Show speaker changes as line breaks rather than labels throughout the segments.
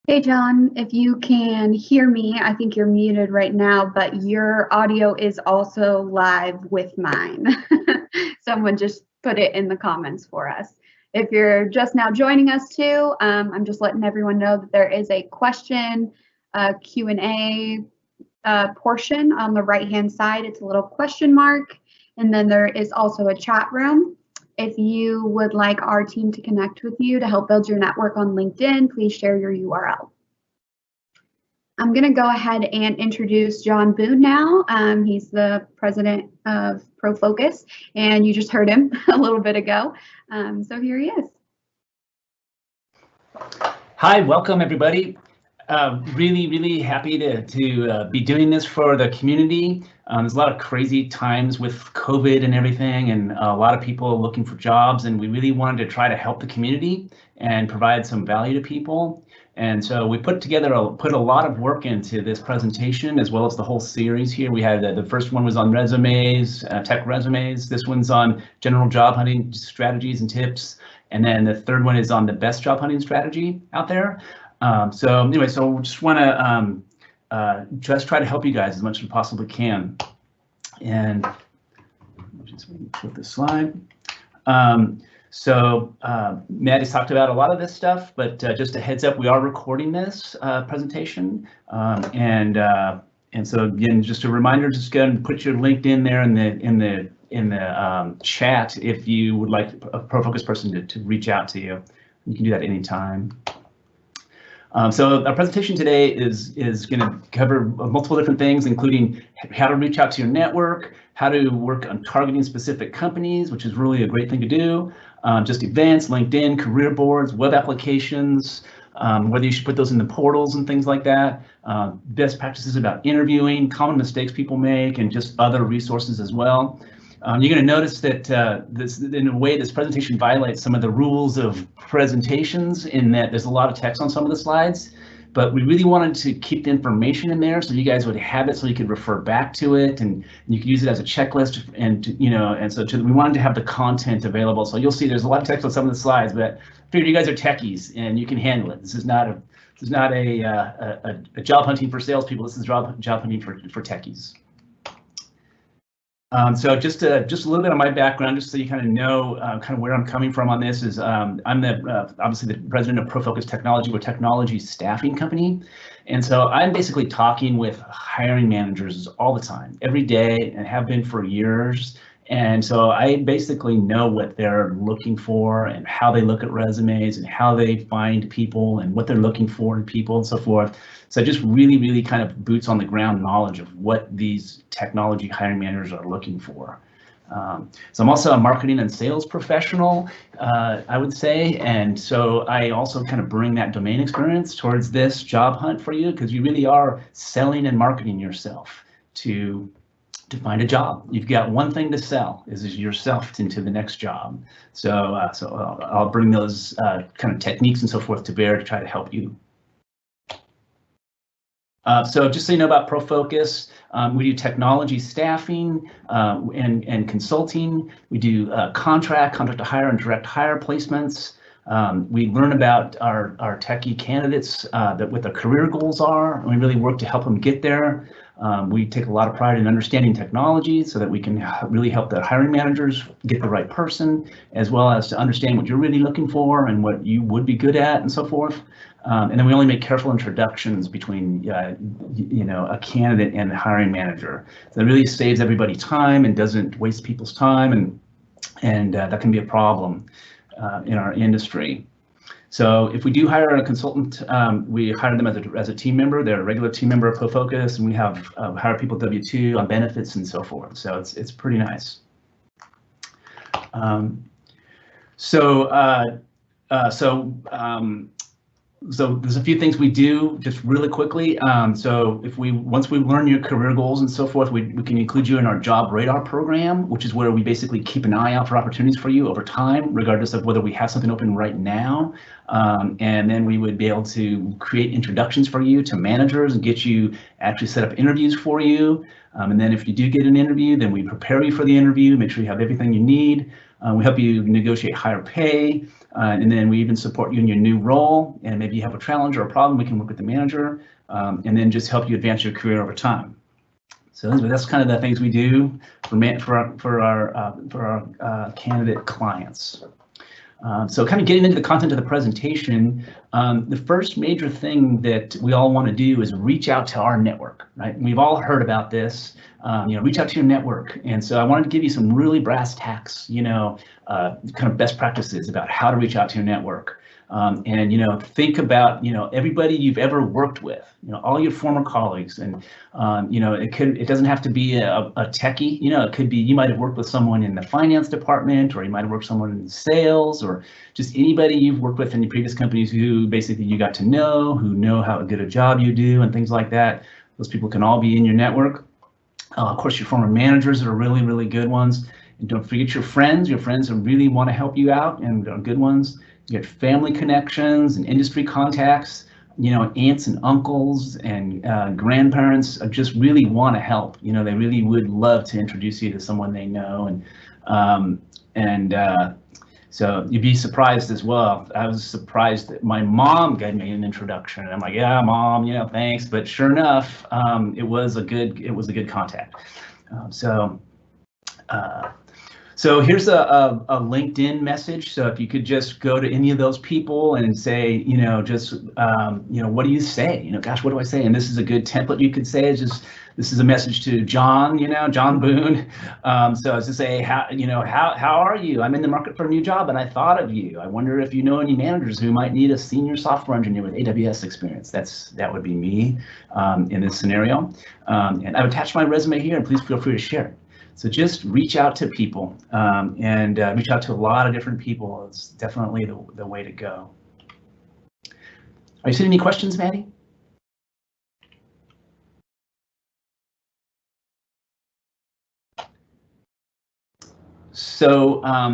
Hey John, if you can hear me, I think you're muted right now, but your audio is also live with mine. Someone just put it in the comments for us. If you're just now joining us too, I'm just letting everyone know that there is a question Q&A portion on the right-hand side. It's a little question mark, and then there is also a chat room. If you would like our team to connect with you to help build your network on LinkedIn, please share your URL. I'm going to go ahead and introduce John Boone now. He's the president of ProFocus, and you just heard him a little bit ago. So here he is.
Hi, welcome everybody. Really happy to be doing this for the community. There's a lot of crazy times with COVID and everything, and a lot of people looking for jobs, and we really wanted to try to help the community and provide some value to people. And so we put a lot of work into this presentation, as well as the whole series here. We had the first one was on resumes, tech resumes. This one's on general job hunting strategies and tips. And then the third one is on the best job hunting strategy out there. So anyway, so we just want to just try to help you guys as much as we possibly can. And just flip this slide. So Matt has talked about a lot of this stuff, but just a heads up, we are recording this presentation. And so again, just a reminder, just go and put your LinkedIn there in the chat if you would like a ProFocus person to reach out to you. You can do that anytime. So our presentation today is going to cover multiple different things, including how to reach out to your network, how to work on targeting specific companies, which is really a great thing to do, just events, LinkedIn, career boards, web applications, whether you should put those in the portals and things like that, best practices about interviewing, common mistakes people make, and just other resources as well. You're going to notice that in a way, this presentation violates some of the rules of presentations in that there's a lot of text on some of the slides, but we really wanted to keep the information in there so you guys would have it so you could refer back to it and you could use it as a checklist we wanted to have the content available. So you'll see there's a lot of text on some of the slides, but I figured you guys are techies and you can handle it. This is not a job hunting for salespeople. This is job hunting for techies. So just a little bit of my background, just so you kind of know kind of where I'm coming from on this is I'm obviously the president of ProFocus Technology. We're a technology staffing company. And so I'm basically talking with hiring managers all the time, every day, and have been for years. And so I basically know what they're looking for and how they look at resumes and how they find people and what they're looking for in people and so forth. So just really kind of boots on the ground knowledge of what these technology hiring managers are looking for. So I'm also a marketing and sales professional, I would say. And so I also kind of bring that domain experience towards this job hunt for you, because you really are selling and marketing yourself to find a job. You've got one thing to sell, is yourself into the next job. So I'll bring those kind of techniques and so forth to bear to try to help you. So just so you know about ProFocus, we do technology staffing and consulting. We do contract to hire and direct hire placements. We learn about our techie candidates what their career goals are, and we really work to help them get there. We take a lot of pride in understanding technology so that we can really help the hiring managers get the right person, as well as to understand what you're really looking for and what you would be good at and so forth. And then we only make careful introductions between a candidate and the hiring manager. So that really saves everybody time and doesn't waste people's time, and that can be a problem in our industry. So if we do hire a consultant, we hire them as a team member. They're a regular team member of ProFocus, and we have hire people W-2 on benefits and so forth. So it's pretty nice. So there's a few things we do just really quickly. So once we learn your career goals and so forth, we can include you in our job radar program, which is where we basically keep an eye out for opportunities for you over time, regardless of whether we have something open right now. And then we would be able to create introductions for you to managers and get you actually set up interviews for you. And then if you do get an interview, then we prepare you for the interview, make sure you have everything you need. We help you negotiate higher pay, and then we even support you in your new role. And maybe you have a challenge or a problem, we can work with the manager, and then just help you advance your career over time. So that's kind of the things we do for our candidate clients. So kind of getting into the content of the presentation, the first major thing that we all want to do is reach out to our network, right? We've all heard about this, reach out to your network. And so I wanted to give you some really brass tacks, kind of best practices about how to reach out to your network. And think about everybody you've ever worked with, all your former colleagues, and it doesn't have to be a techie. It could be you might have worked with someone in the finance department, or you might have worked with someone in sales, or just anybody you've worked with in your previous companies who basically you got to know, who know how good a job you do and things like that. Those people can all be in your network. Of course, your former managers are really, really good ones. And don't forget your friends who really want to help you out and are good ones. You get family connections and industry contacts, aunts and uncles and grandparents just really want to help. They really would love to introduce you to someone they know. So you'd be surprised as well. I was surprised that my mom gave me an introduction, and I'm like, yeah, Mom, thanks. But sure enough, it was a good contact. So here's a LinkedIn message. So if you could just go to any of those people and say, what do you say? Gosh, what do I say? And this is a good template you could say. This is a message to John, John Boone. So as to say, how are you? I'm in the market for a new job, and I thought of you. I wonder if you know any managers who might need a senior software engineer with AWS experience. That would be me in this scenario. And I've attached my resume here, and please feel free to share it. So just reach out to people and reach out to a lot of different people. It's definitely the way to go. Are you seeing any questions, Maddie? So,
Hi,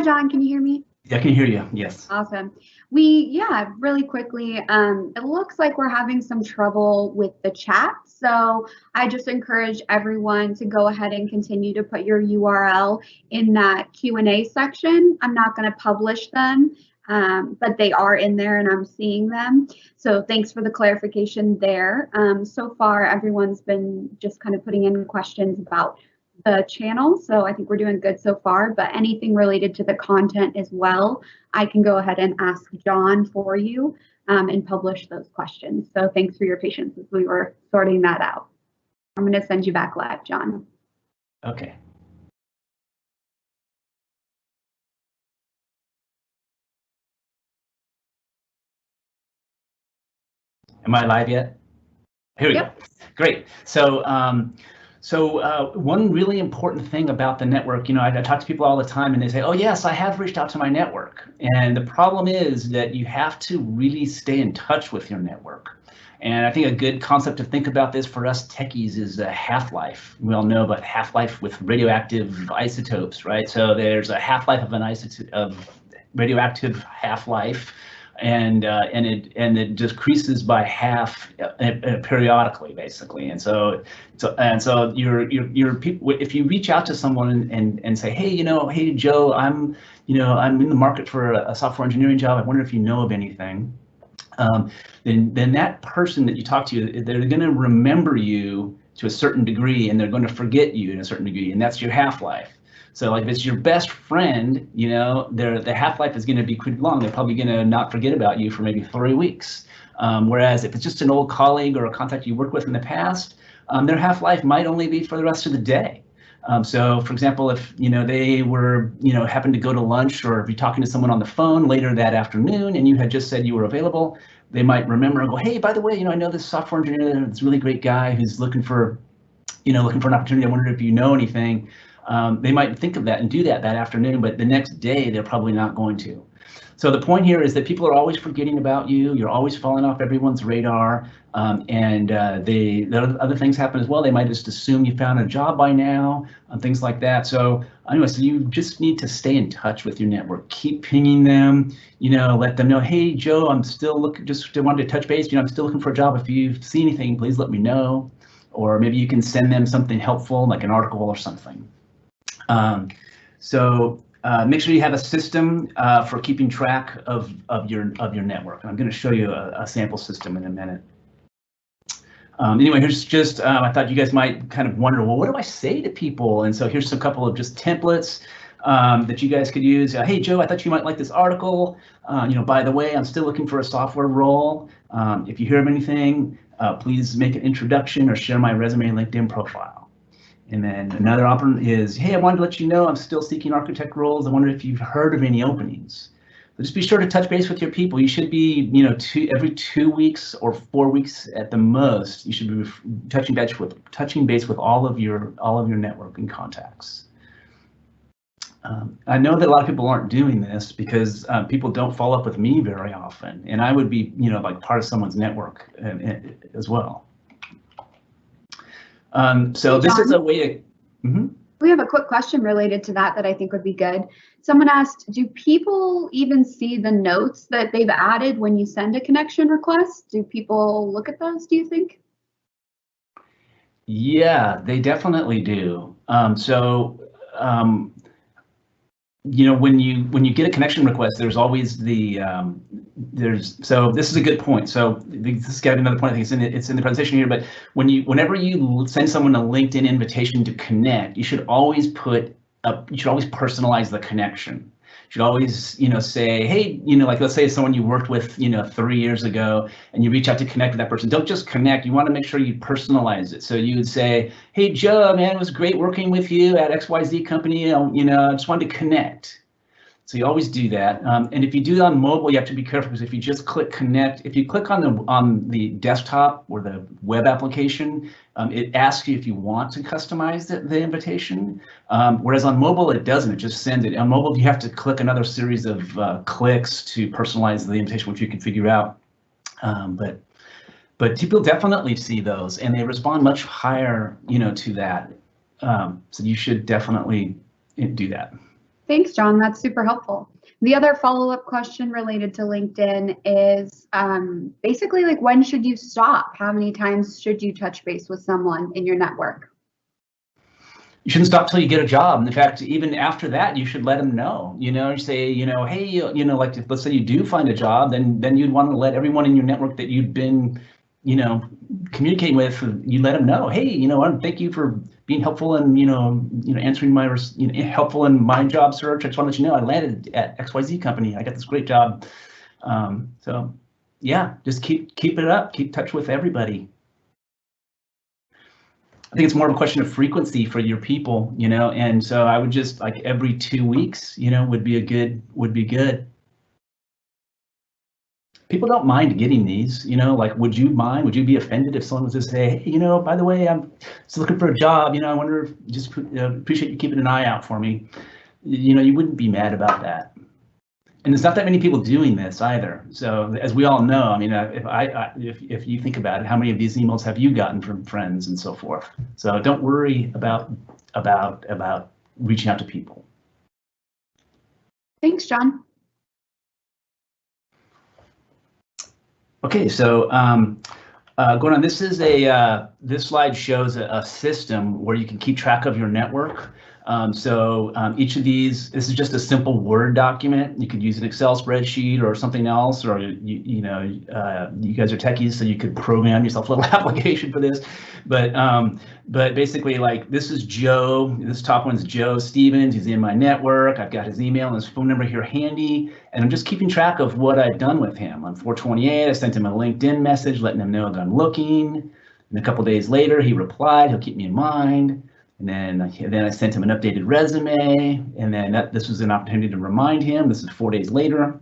John, can you hear me?
Yeah, I can hear you, yes.
Awesome. Really quickly, it looks like we're having some trouble with the chat. So I just encourage everyone to go ahead and continue to put your URL in that Q&A section. I'm not going to publish them, but they are in there and I'm seeing them. So thanks for the clarification there. So far, everyone's been just kind of putting in questions about the channel. So I think we're doing good so far, but anything related to the content as well, I can go ahead and ask John for you and publish those questions. So thanks for your patience as we were sorting that out. I'm going to send you back live, John.
Okay. Am I live yet? Here we go. Great. So, one really important thing about the network, I talk to people all the time and they say, oh yes, I have reached out to my network. And the problem is that you have to really stay in touch with your network. And I think a good concept to think about this for us techies is a half-life. We all know about half-life with radioactive isotopes, right? So there's a half-life of an isotope of radioactive half-life. And it decreases by half periodically, basically. And so your people, if you reach out to someone and say, hey Joe, I'm in the market for a software engineering job. I wonder if you know of anything. Then that person that you talk to, they're going to remember you to a certain degree, and they're going to forget you in a certain degree, and that's your half-life. So like if it's your best friend, the half-life is going to be pretty long. They're probably going to not forget about you for maybe 3 weeks. Whereas if it's just an old colleague or a contact you worked with in the past, their half-life might only be for the rest of the day. So for example, if they were happened to go to lunch, or if you're talking to someone on the phone later that afternoon and you had just said you were available, they might remember and go, hey, by the way, I know this software engineer, this really great guy who's looking for an opportunity. I wondered if you know anything. They might think of that and do that afternoon, but the next day they're probably not going to. So the point here is that people are always forgetting about you. You're always falling off everyone's radar, and other things happen as well. They might just assume you found a job by now, things like that. So anyway, so you just need to stay in touch with your network. Keep pinging them. Let them know, hey Joe, I'm still looking. Just wanted to touch base. I'm still looking for a job. If you see anything, please let me know. Or maybe you can send them something helpful, like an article or something. So make sure you have a system for keeping track of your network. And I'm going to show you a sample system in a minute. Anyway, here's just, I thought you guys might kind of wonder, well, what do I say to people? And so here's a couple of just templates that you guys could use. Hey, Joe, I thought you might like this article. By the way, I'm still looking for a software role. If you hear of anything, please make an introduction or share my resume and LinkedIn profile. And then another option is, hey, I wanted to let you know I'm still seeking architect roles. I wonder if you've heard of any openings. So just be sure to touch base with your people. You should be, every 2 weeks or 4 weeks at the most. You should be touching base with all of your networking contacts. I know that a lot of people aren't doing this because people don't follow up with me very often, and I would be, like part of someone's network as well. So this is a way to. Mm-hmm.
We have a quick question related to that I think would be good. Someone asked, do people even see the notes that they've added when you send a connection request? Do people look at those, do you think?
Yeah, they definitely do. When you get a connection request, there's always the so this is a good point. So this is got another point. I think it's in the presentation here. But whenever you send someone a LinkedIn invitation to connect, you should always personalize the connection. You should always say, hey, like let's say someone you worked with 3 years ago, and you reach out to connect with that person. Don't just connect. You want to make sure you personalize it. So you would say, hey, Joe, man, it was great working with you at XYZ company. I just wanted to connect. So you always do that. And if you do it on mobile, you have to be careful, because if you just click connect, if you click on the desktop or the web application, it asks you if you want to customize the invitation. Whereas on mobile, it doesn't. It just sends it. On mobile, you have to click another series of clicks to personalize the invitation, which you can figure out. But people definitely see those, and they respond much higher, to that. So you should definitely do that.
Thanks, John. That's super helpful. The other follow-up question related to LinkedIn is basically like, when should you stop? How many times should you touch base with someone in your network?
You shouldn't stop till you get a job. In fact, even after that, you should let them know. You say, hey, like let's say you do find a job, then you'd want to let everyone in your network that you've been, communicating with, you let them know, hey, thank you for being helpful and answering my helpful in my job search. I just want to let you know I landed at XYZ company. I got this great job. So yeah, just keep it up. Keep touch with everybody. I think it's more of a question of frequency for your people, and so I would just like every 2 weeks, would be good. People don't mind getting these, like, would you be offended if someone was to say, hey, by the way, I'm still looking for a job, I wonder if just appreciate you keeping an eye out for me. You wouldn't be mad about that. And there's not that many people doing this either. So as we all know, I mean, if you think about it, how many of these emails have you gotten from friends and so forth? So don't worry about reaching out to people.
Thanks, John.
Okay, so going on, this is this slide shows a system where you can keep track of your network. Each of these, this is just a simple Word document. You could use an Excel spreadsheet or something else, or you guys are techies, so you could program yourself a little application for this. But basically, like, this is Joe. This top one's Joe Stevens. He's in my network. I've got his email and his phone number here handy, and I'm just keeping track of what I've done with him. On 4/28, I sent him a LinkedIn message letting him know that I'm looking. And a couple days later, he replied. He'll keep me in mind. And then I sent him an updated resume, and then this was an opportunity to remind him. This is 4 days later.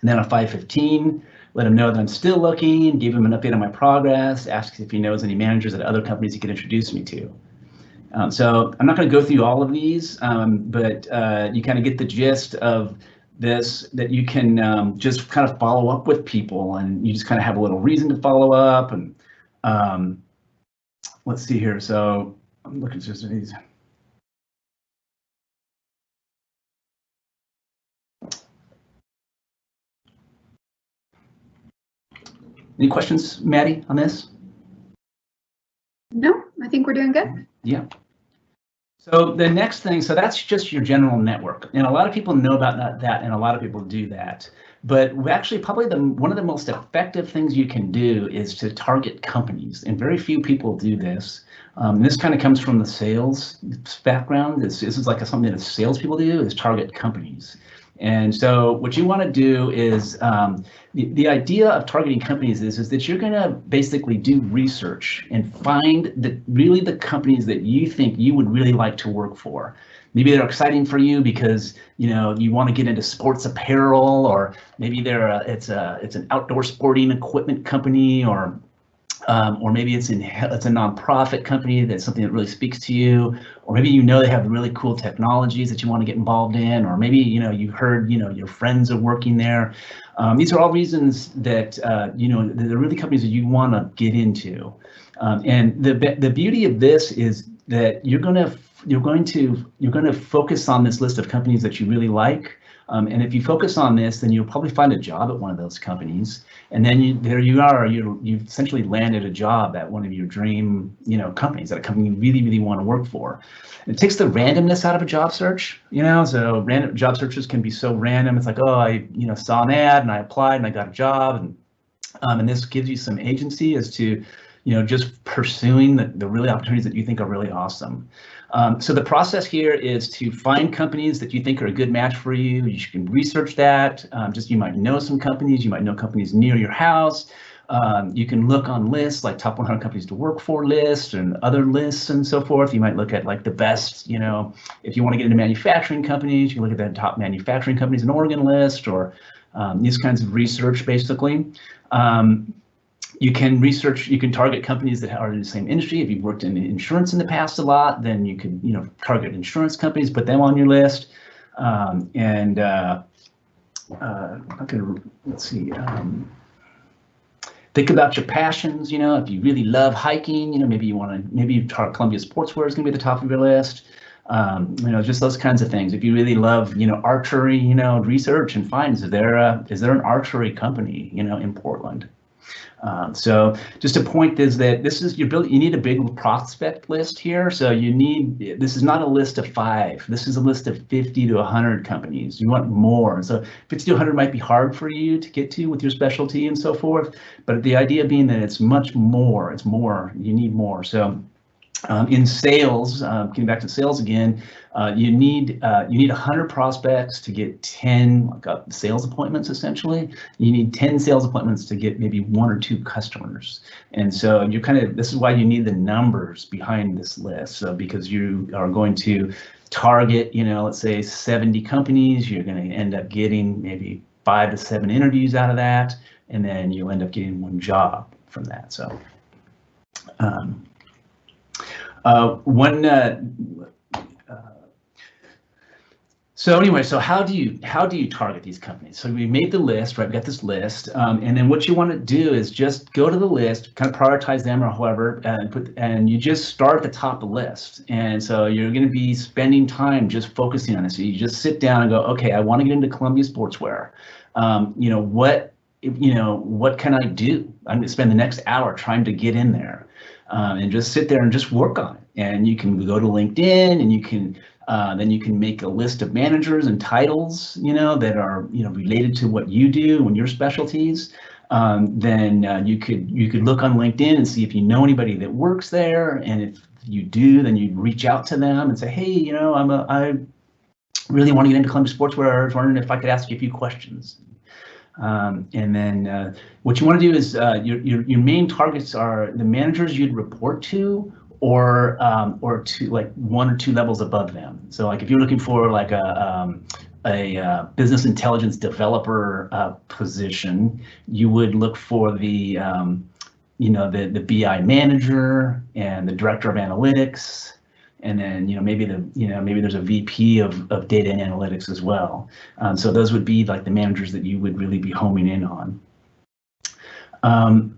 And then on 5/15, let him know that I'm still looking, gave him an update on my progress, asked if he knows any managers at other companies he could introduce me to. So I'm not going to go through all of these, but you kind of get the gist of this, that you can just kind of follow up with people, and you just kind of have a little reason to follow up. And let's see here. So I'm looking just at these. Any questions, Maddie, on this?
No, I think we're doing good.
Yeah. So the next thing, so that's just your general network, and a lot of people know about that, and a lot of people do that. But actually, probably one of the most effective things you can do is to target companies, and very few people do this. This kind of comes from the sales background. This is like something that salespeople do, is target companies. And so what you want to do is the idea of targeting companies is that you're going to basically do research and find really the companies that you think you would really like to work for. Maybe they're exciting for you because you want to get into sports apparel, or maybe it's an outdoor sporting equipment company, or maybe it's a nonprofit company that's something that really speaks to you, or maybe they have really cool technologies that you want to get involved in, or maybe you heard your friends are working there. These are all reasons that they're really companies that you want to get into. And the beauty of this is that you're going to focus on this list of companies that you really like. And if you focus on this, then you'll probably find a job at one of those companies, and then there you are. You've essentially landed a job at one of your dream, companies, at a company you really, really want to work for. It takes the randomness out of a job search. So random job searches can be so random. It's like, oh, I saw an ad and I applied and I got a job, and this gives you some agency as to just pursuing the really opportunities that you think are really awesome. So the process here is to find companies that you think are a good match for you. You can research that. You might know some companies. You might know companies near your house. You can look on lists like top 100 companies to work for lists and other lists and so forth. You might look at like the best, if you want to get into manufacturing companies, you can look at the top manufacturing companies in Oregon list, or these kinds of research basically. You can target companies that are in the same industry. If you've worked in insurance in the past a lot, then you could, target insurance companies, put them on your list. Let's see. Think about your passions. If you really love hiking, maybe target Columbia Sportswear is going to be at the top of your list. Just those kinds of things. If you really love, archery, research and find, is there an archery company, in Portland? So just a point is that you need a big prospect list here. So this is not a list of 5. This is a list of 50 to 100 companies. You want more. So 50 to 100 might be hard for you to get to with your specialty and so forth. But the idea being that it's much more. It's more. You need more. So in sales, getting back to sales again, you need 100 prospects to get 10 sales appointments. Essentially, you need 10 sales appointments to get maybe 1 or 2 customers. And so this is why you need the numbers behind this list. So because you are going to target, let's say 70 companies, you're going to end up getting maybe 5 to 7 interviews out of that, and then you'll end up getting 1 job from that. So. So how do you target these companies? So we made the list, right? We got this list, and then what you want to do is just go to the list, kind of prioritize them or however, and you just start at the top of the list. And so you're going to be spending time just focusing on this. So you just sit down and go, okay, I want to get into Columbia Sportswear. What can I do? I'm going to spend the next hour trying to get in there. And just sit there and just work on it. And you can go to LinkedIn, and you can then you can make a list of managers and titles, that are related to what you do and your specialties. Then you could look on LinkedIn and see if you know anybody that works there, and if you do, then you reach out to them and say, hey, I really want to get into Columbia Sportswear. I was wondering if I could ask you a few questions. And then what you want to do is your main targets are the managers you'd report to, or to like 1 or 2 levels above them. So like if you're looking for like a business intelligence developer position, you would look for the BI manager and the director of analytics. And then maybe there's a VP of data and analytics as well. So those would be like the managers that you would really be homing in on. One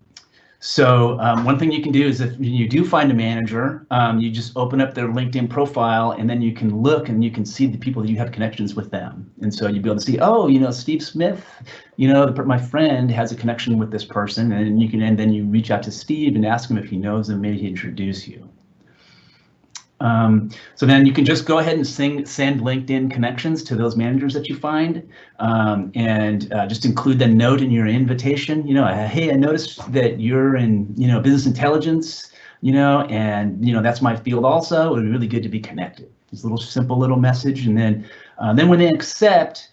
thing you can do is if you do find a manager, you just open up their LinkedIn profile, and then you can look and you can see the people that you have connections with them. And so you'll be able to see, oh, Steve Smith, my friend has a connection with this person, and then you reach out to Steve and ask him if he knows them, maybe he introduce you. So then you can just go ahead and send LinkedIn connections to those managers that you find, and just include the note in your invitation. Hey, I noticed that you're in business intelligence, and that's my field also. It would be really good to be connected. This little simple little message, and then when they accept,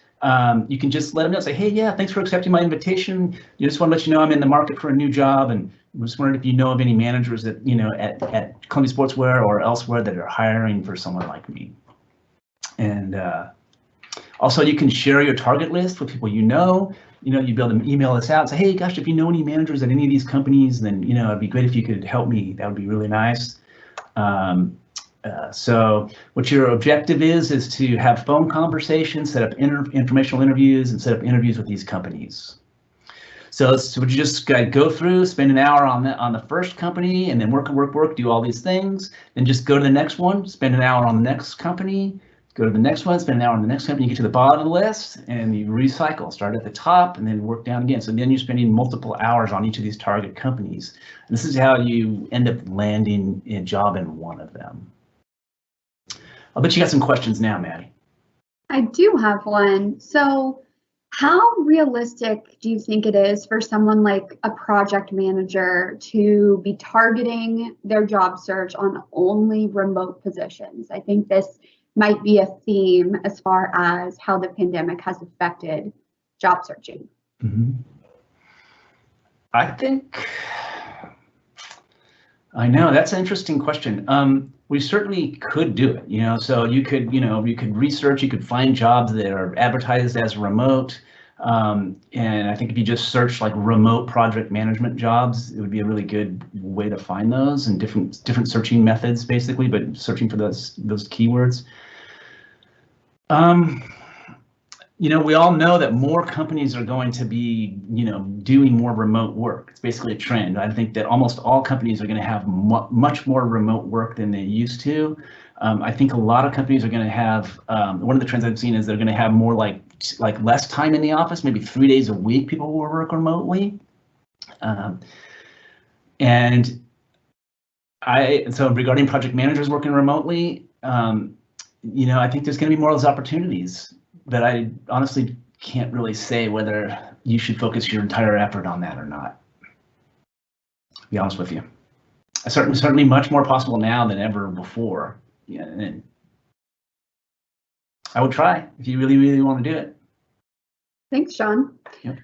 you can just let them know. Say, hey, yeah, thanks for accepting my invitation. Just want to let you know I'm in the market for a new job, and I'm just wondering if you know of any managers that at Columbia Sportswear or elsewhere that are hiring for someone like me. And also, you can share your target list with people you know. You be able to email us out and say, hey, gosh, if you know any managers at any of these companies, then it'd be great if you could help me. That would be really nice. So what your objective is to have phone conversations, set up informational interviews, and set up interviews with these companies. So would you just go through, spend an hour on the first company, and then work, do all these things, then just go to the next one, spend an hour on the next company, go to the next one, spend an hour on the next company, you get to the bottom of the list, and you recycle, start at the top, and then work down again. So then you're spending multiple hours on each of these target companies. And this is how you end up landing a job in one of them. I'll bet you got some questions now, Maddie.
I do have one. So how realistic do you think it is for someone like a project manager to be targeting their job search on only remote positions? I think this might be a theme as far as how the pandemic has affected job searching.
Mm-hmm. I know that's an interesting question. We certainly could do it, so you could research, you could find jobs that are advertised as remote. And I think if you just search like remote project management jobs, it would be a really good way to find those, and different searching methods basically, but searching for those keywords. We all know that more companies are going to be, doing more remote work. It's basically a trend. I think that almost all companies are going to have much more remote work than they used to. I think a lot of companies are going to have, one of the trends I've seen is they're going to have more like less time in the office, maybe 3 days a week people will work remotely. And so regarding project managers working remotely, I think there's going to be more of those opportunities. But I honestly can't really say whether you should focus your entire effort on that or not. To be honest with you, certainly much more possible now than ever before. Yeah, and I would try if you really, really want to do it.
Thanks, Sean.
Yep.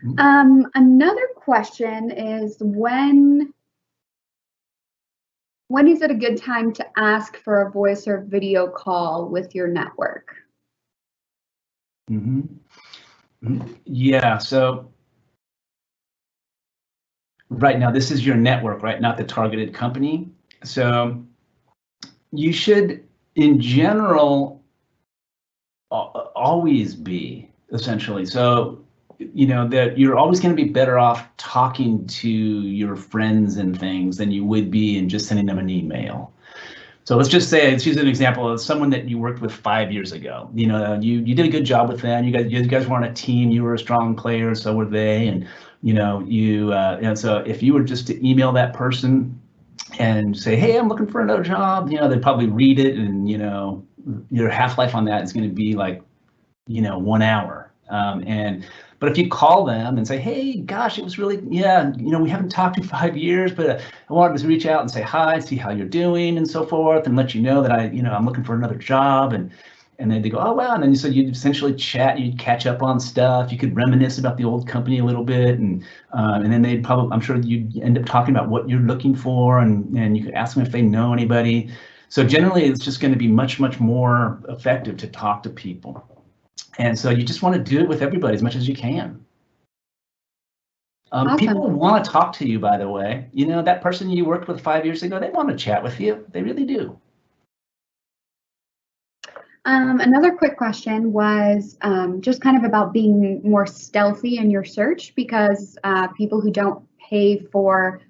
Another question is when is it a good time to ask for a voice or video call with your network?
Yeah, so right now this is your network, right? Not the targeted company. So you should, in general, always be essentially. So, that you're always going to be better off talking to your friends and things than you would be in just sending them an email. So let's just say, let's use an example of someone that you worked with 5 years ago. You did a good job with them. You guys were on a team. You were a strong player, so were they. And and so if you were just to email that person and say, hey, I'm looking for another job, they'd probably read it, and your half-life on that is going to be like 1 hour. But if you call them and say, hey, gosh, it was really, we haven't talked in 5 years, but I wanted to reach out and say hi, see how you're doing and so forth, and let you know that I'm looking for another job. And then they go, oh, wow. And then so you'd essentially chat, you'd catch up on stuff. You could reminisce about the old company a little bit. And then they'd probably, I'm sure you'd end up talking about what you're looking for, and you could ask them if they know anybody. So generally, it's just going to be much, much more effective to talk to people. And so you just want to do it with everybody as much as you can.
Awesome.
People want to talk to you, by the way. That person you worked with 5 years ago, they want to chat with you. They really do.
Another quick question was just kind of about being more stealthy in your search, because people who don't pay for,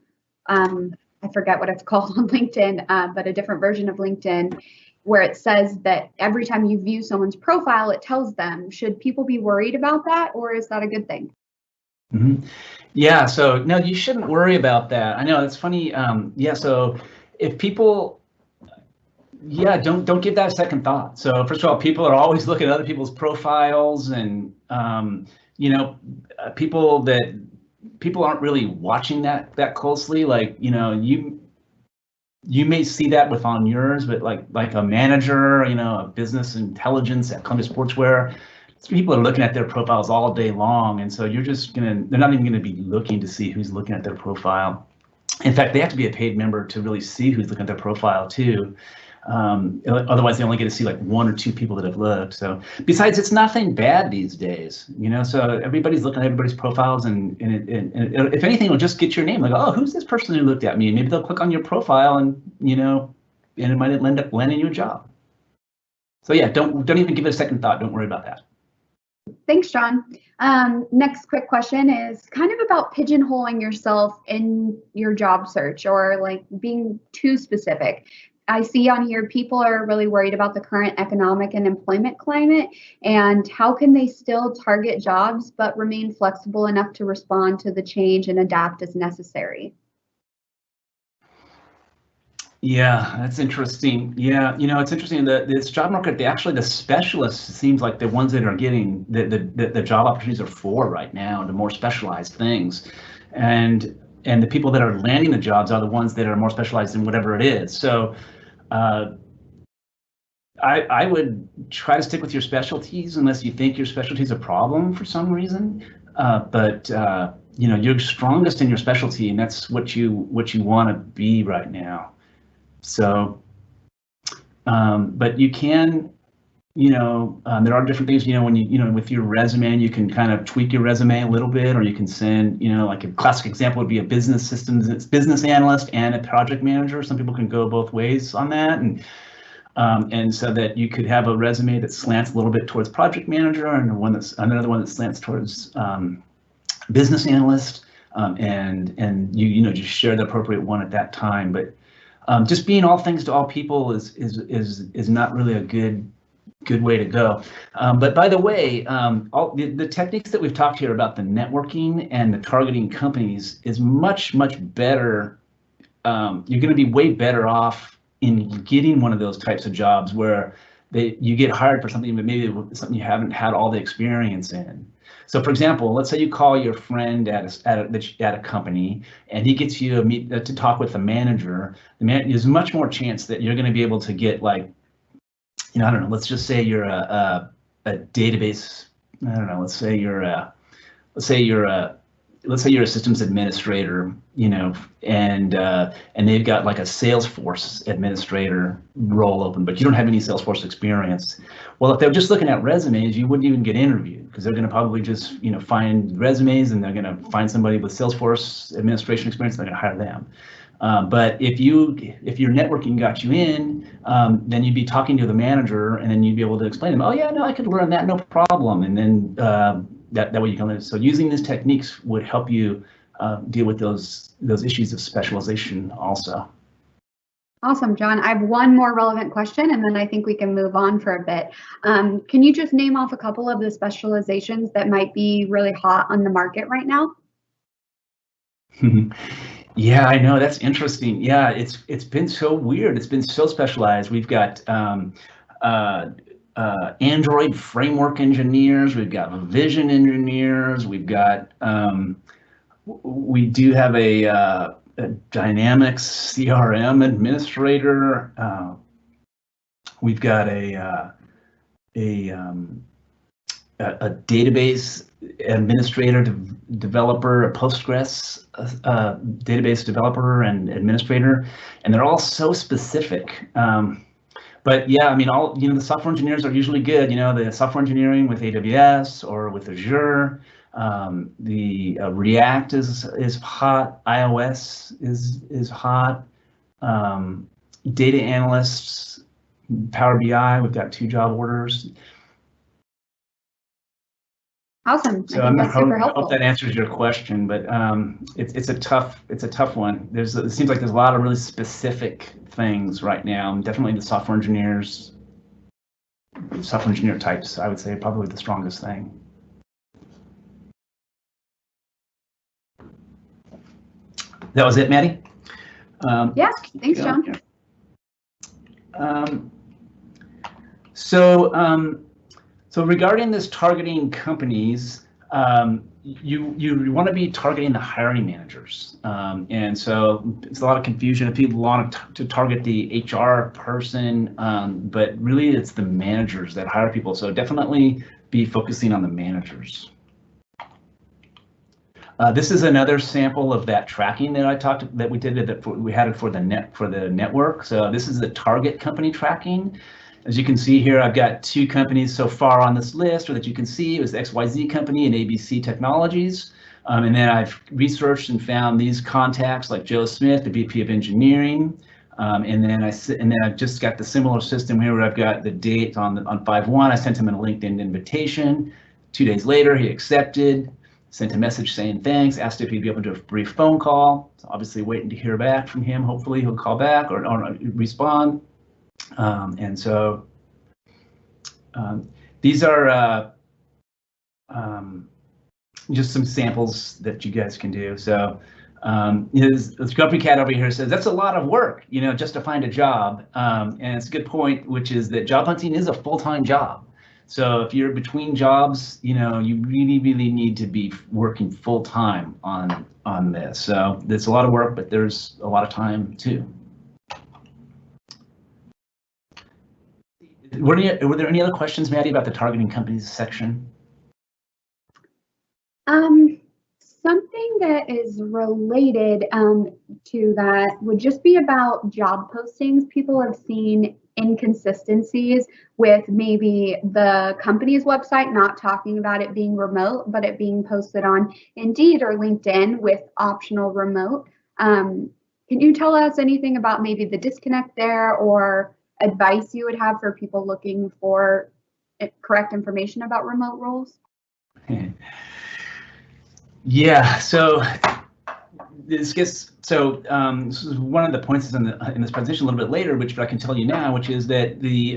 I forget what it's called on LinkedIn, but a different version of LinkedIn, where it says that every time you view someone's profile, it tells them. Should people be worried about that, or is that a good thing?
Yeah, so no, you shouldn't worry about that. I know it's funny. So if people, Yeah, don't give that a second thought. So first of all, people are always looking at other people's profiles, and you know, people aren't really watching that closely. Like, you know, you may see that on yours, but like a manager, you know, a business intelligence at Columbia Sportswear, people are looking at their profiles all day long, and so they're not even gonna be looking to see who's looking at their profile. In fact, they have to be a paid member to really see who's looking at their profile too. Otherwise, they only get to see like 1 or 2 people that have looked. So besides, it's nothing bad these days, you know. So everybody's looking at everybody's profiles, and if anything, it'll just get your name. Like, oh, who's this person who looked at me? And maybe they'll click on your profile, and you know, and it might end up landing you a job. So yeah, don't even give it a second thought. Don't worry about that.
Thanks, John. Next quick question is kind of about pigeonholing yourself in your job search, or like being too specific. I see on here people are really worried about the current economic and employment climate, and how can they still target jobs but remain flexible enough to respond to the change and adapt as necessary?
Yeah, that's interesting. Yeah, you know, it's interesting that this job market, the specialists seems like the ones that are getting the job opportunities are for right now, the more specialized things, and the people that are landing the jobs are the ones that are more specialized in whatever it is. So I would try to stick with your specialties unless you think your specialty is a problem for some reason. But you know, you're strongest in your specialty, and that's what you want to be right now. So, but you can, you know, there are different things, you know, when you know, with your resume, you can kind of tweak your resume a little bit, or you can send, you know, like a classic example would be a business analyst and a project manager. Some people can go both ways on that. And so that you could have a resume that slants a little bit towards project manager, and another one that slants towards business analyst, and you know, just share the appropriate one at that time. But just being all things to all people is not really a good way to go. But by the way, all the techniques that we've talked here about the networking and the targeting companies is much better. You're going to be way better off in getting one of those types of jobs where you get hired for something, but maybe something you haven't had all the experience in. So, for example, let's say you call your friend at a company, and he gets you to talk with the manager. There's much more chance that you're going to be able to get, like, you know, I don't know. Let's just say you're a database. I don't know. Let's say you're a systems administrator, you know, and they've got like a Salesforce administrator role open, but you don't have any Salesforce experience. Well, if they're just looking at resumes, you wouldn't even get interviewed, because they're going to probably just, you know, find resumes, and they're going to find somebody with Salesforce administration experience, and they're going to hire them. But if your networking got you in, then you'd be talking to the manager, and then you'd be able to explain to them, oh yeah, no, I could learn that, no problem. And then that way you come in. So using these techniques would help you deal with those issues of specialization also.
Awesome, John. I have one more relevant question, and then I think we can move on for a bit. Can you just name off a couple of the specializations that might be really hot on the market right now?
Yeah, I know, that's interesting. Yeah, it's been so weird. It's been so specialized. We've got Android framework engineers. We've got vision engineers. We do have a Dynamics CRM administrator. We've got a database administrator, developer, a Postgres database developer and administrator, and they're all so specific. But yeah, I mean, the software engineers are usually good. You know, the software engineering with AWS or with Azure. The React is hot. iOS is hot. Data analysts, Power BI. We've got 2 job orders.
Awesome.
So I hope that answers your question, but it's a tough one. It seems like there's a lot of really specific things right now. Definitely the software engineer types, I would say, probably the strongest thing. That was it, Maddie?
Yeah, thanks, John.
So regarding this targeting companies, you want to be targeting the hiring managers, and so it's a lot of confusion if people want to target the HR person, but really it's the managers that hire people. So definitely be focusing on the managers. This is another sample of that tracking that we did that we had it for the network. So this is the target company tracking. As you can see here, I've got 2 companies so far on this list, or that you can see. It was the XYZ company and ABC Technologies. And then I've researched and found these contacts like Joe Smith, the VP of Engineering. And then I've just got the similar system here where I've got the date on 5/1. I sent him a LinkedIn invitation. 2 days later, he accepted. Sent a message saying thanks, asked if he'd be open to a brief phone call. So obviously waiting to hear back from him. Hopefully he'll call back or respond. And so these are just some samples that you guys can do. So his Grumpy Cat over here says that's a lot of work, just to find a job. And it's a good point, which is that job hunting is a full-time job. So if you're between jobs, you really, really need to be working full time on this. So it's a lot of work, but there's a lot of time too. Were there any other questions, Maddie, about the targeting companies section?
Something that is related to that would just be about job postings. People have seen inconsistencies with maybe the company's website not talking about it being remote, but it being posted on Indeed or LinkedIn with optional remote. Can you tell us anything about maybe the disconnect there, or advice you would have for people looking for correct information about remote roles?
Yeah, so this is one of the points in this presentation a little bit later, which I can tell you now, which is that the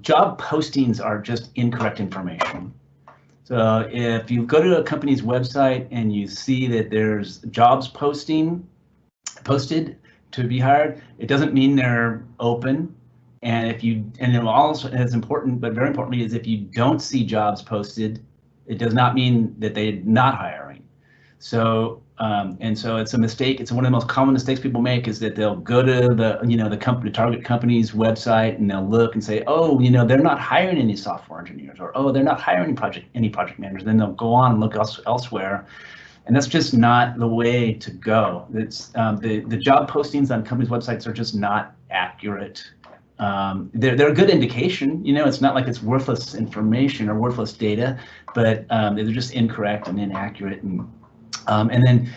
job postings are just incorrect information. So if you go to a company's website and you see that there's jobs posted to be hired, it doesn't mean they're open. And then also, as important, but very importantly, is if you don't see jobs posted, it does not mean that they're not hiring. So so it's a mistake. It's one of the most common mistakes people make, is that they'll go to the target company's website and they'll look and say, oh, they're not hiring any software engineers, or oh, they're not hiring any project managers. Then they'll go on and look elsewhere, and that's just not the way to go. It's the job postings on companies' websites are just not accurate. They're a good indication. It's not like it's worthless information or worthless data, but they're just incorrect and inaccurate. And then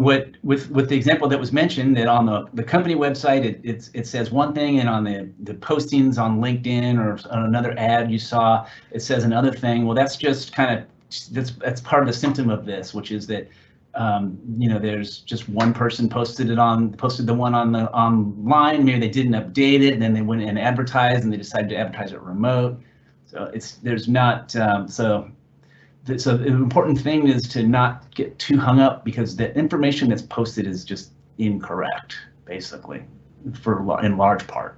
with the example that was mentioned, that on the company website it says one thing, and on the postings on LinkedIn or on another ad you saw, it says another thing. Well, that's just that's part of the symptom of this, which is that there's just one person posted the one online. Maybe they didn't update it, and then they went and advertised, and they decided to advertise it remote. So So the important thing is to not get too hung up, because the information that's posted is just incorrect, basically, in large part.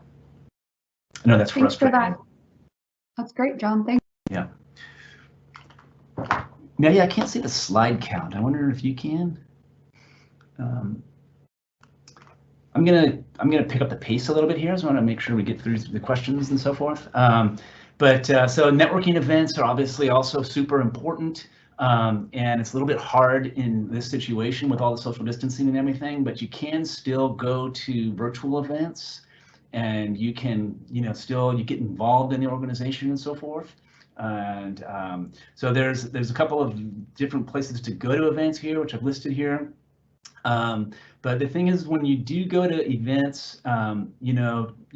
I know that's frustrating.
Thanks for that. That's great, John. Thanks.
Yeah. Maddie, I can't see the slide count. I wonder if you can. I'm gonna pick up the pace a little bit here. I just want to make sure we get through the questions and so forth. So networking events are obviously also super important, and it's a little bit hard in this situation with all the social distancing and everything, but you can still go to virtual events, and you can, you get involved in the organization and so forth. And so there's a couple of different places to go to events here, which I've listed here. But the thing is, when you do go to events, you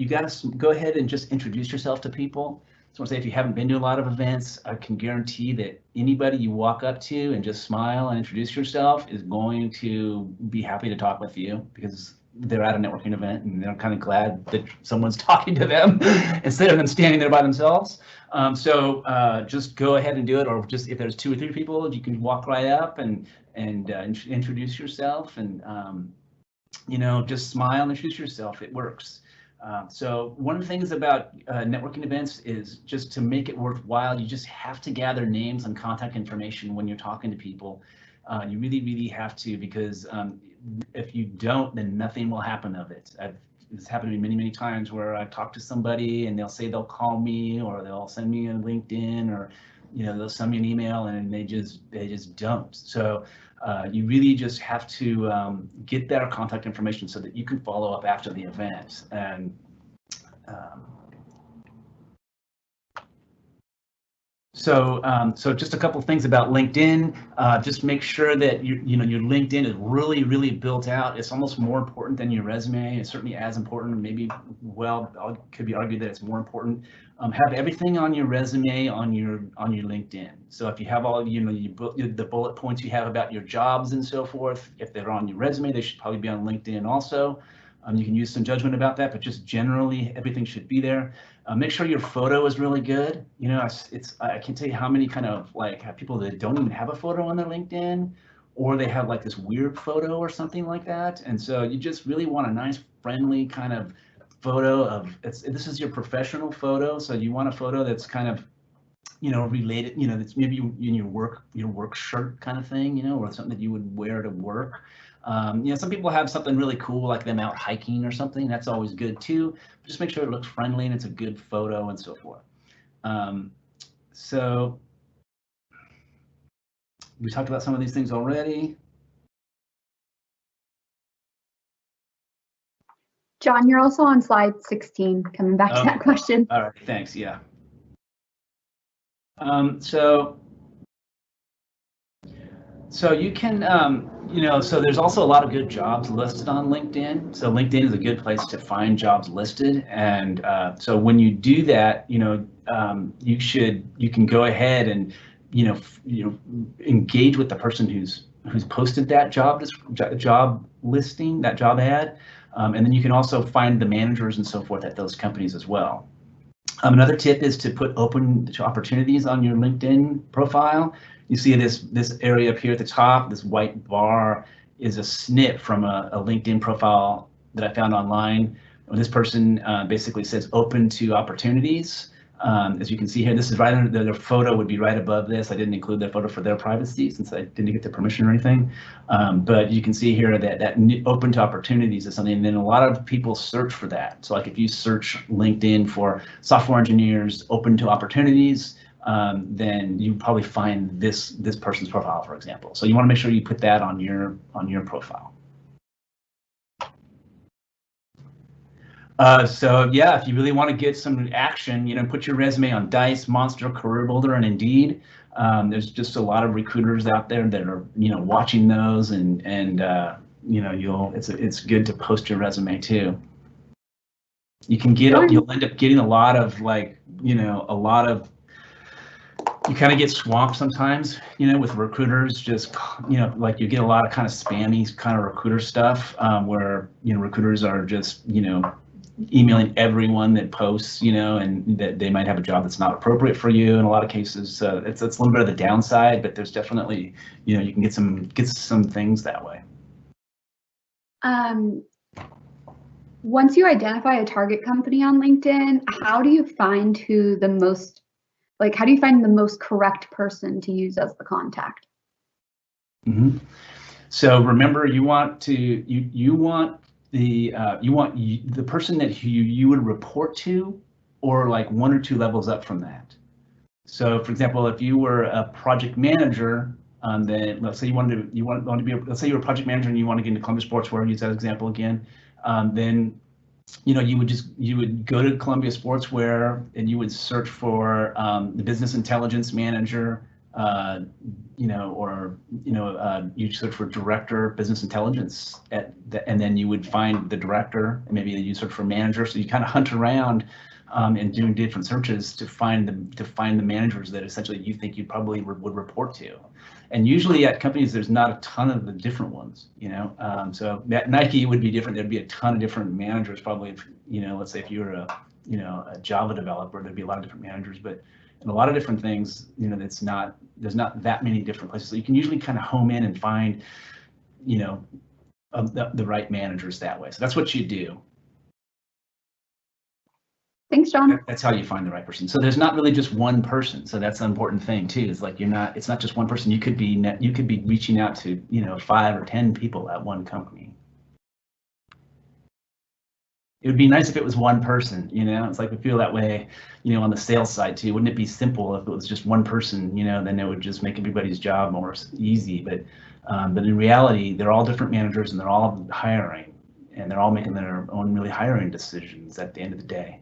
got to go ahead and just introduce yourself to people. So I want to say, if you haven't been to a lot of events, I can guarantee that anybody you walk up to and just smile and introduce yourself is going to be happy to talk with you, because they're at a networking event and they're kind of glad that someone's talking to them instead of them standing there by themselves. So just go ahead and do it, or just if there's 2 or 3 people, you can walk right up and introduce yourself, and just smile and introduce yourself. It works. So one of the things about networking events is just to make it worthwhile, you just have to gather names and contact information when you're talking to people. You really, really have to, because if you don't, then nothing will happen of it. It's happened to me many, many times where I've talked to somebody and they'll say they'll call me, or they'll send me a LinkedIn, or they'll send me an email, and they just don't. So you really just have to get their contact information so that you can follow up after the event. And so just a couple of things about LinkedIn. Just make sure that your LinkedIn is really, really built out. It's almost more important than your resume. It's certainly as important, maybe, well, could be argued that it's more important. Have everything on your resume on your LinkedIn. So if you have all the bullet points you have about your jobs and so forth, if they're on your resume, they should probably be on LinkedIn also. You can use some judgment about that, but just generally everything should be there. Make sure your photo is really good. I can't tell you how many kind of have people that don't even have a photo on their LinkedIn, or they have like this weird photo or something like that. And so you just really want a nice, friendly kind of photo of this is your professional photo. So you want a photo that's kind of related, that's maybe in your work shirt kind of thing, or something that you would wear to work. Some people have something really cool, like them out hiking or something. That's always good too. Just make sure it looks friendly and it's a good photo and so forth. So we talked about some of these things already.
John, you're also on slide 16, coming back to that question.
All right, thanks. Yeah. So you can, so there's also a lot of good jobs listed on LinkedIn. So LinkedIn is a good place to find jobs listed. And so when you do that, you can go ahead and, engage with the person who's posted that job listing, that job ad. And then you can also find the managers and so forth at those companies as well. Another tip is to put open to opportunities on your LinkedIn profile. You see this area up here at the top, this white bar is a snip from a LinkedIn profile that I found online. This person basically says open to opportunities. As you can see here, this is right under their photo would be right above this. I didn't include their photo for their privacy since I didn't get their permission or anything. But you can see here that open to opportunities is something, and then a lot of people search for that. So like if you search LinkedIn for software engineers open to opportunities, then you probably find this person's profile, for example. So you want to make sure you put that on your profile. So yeah, if you really want to get some action, put your resume on Dice, Monster, Career Builder, and Indeed. There's just a lot of recruiters out there that are watching those, and it's good to post your resume too. You'll end up getting a lot of you kind of get swamped sometimes, with recruiters. Just like you get a lot of kind of spammy kind of recruiter stuff, where recruiters are just emailing everyone that posts, and that they might have a job that's not appropriate for you in a lot of cases. It's a little bit of the downside, but there's definitely, you can get some things that way.
Once you identify a target company on LinkedIn, how do you find the most correct person to use as the contact?
Mm-hmm. So remember, you want the person that you would report to, or like one or two levels up from that. So for example, if you were a project manager, then let's say let's say you're a project manager and you want to get into Columbia Sportswear, use that example again, then you would go to Columbia Sportswear and you would search for the business intelligence manager, you search for director business intelligence and then you would find the director, and maybe you search for manager. So you kind of hunt around and doing different searches to find the managers that essentially you think you probably would report to. And usually at companies, there's not a ton of the different ones, so at Nike would be different. There'd be a ton of different managers probably. Let's say if you were a Java developer, there'd be a lot of different managers, but in a lot of different things, there's not that many different places. So you can usually kind of home in and find, the right managers that way. So that's what you do.
Thanks, John.
That's how you find the right person. So there's not really just one person. So that's an important thing too. Is like it's not just one person. You could be reaching out to 5 or 10 people at one company. It would be nice if it was one person. It's like we feel that way, on the sales side too. Wouldn't it be simple if it was just one person? Then it would just make everybody's job more easy. But in reality, they're all different managers and they're all hiring, and they're all making their own really hiring decisions at the end of the day.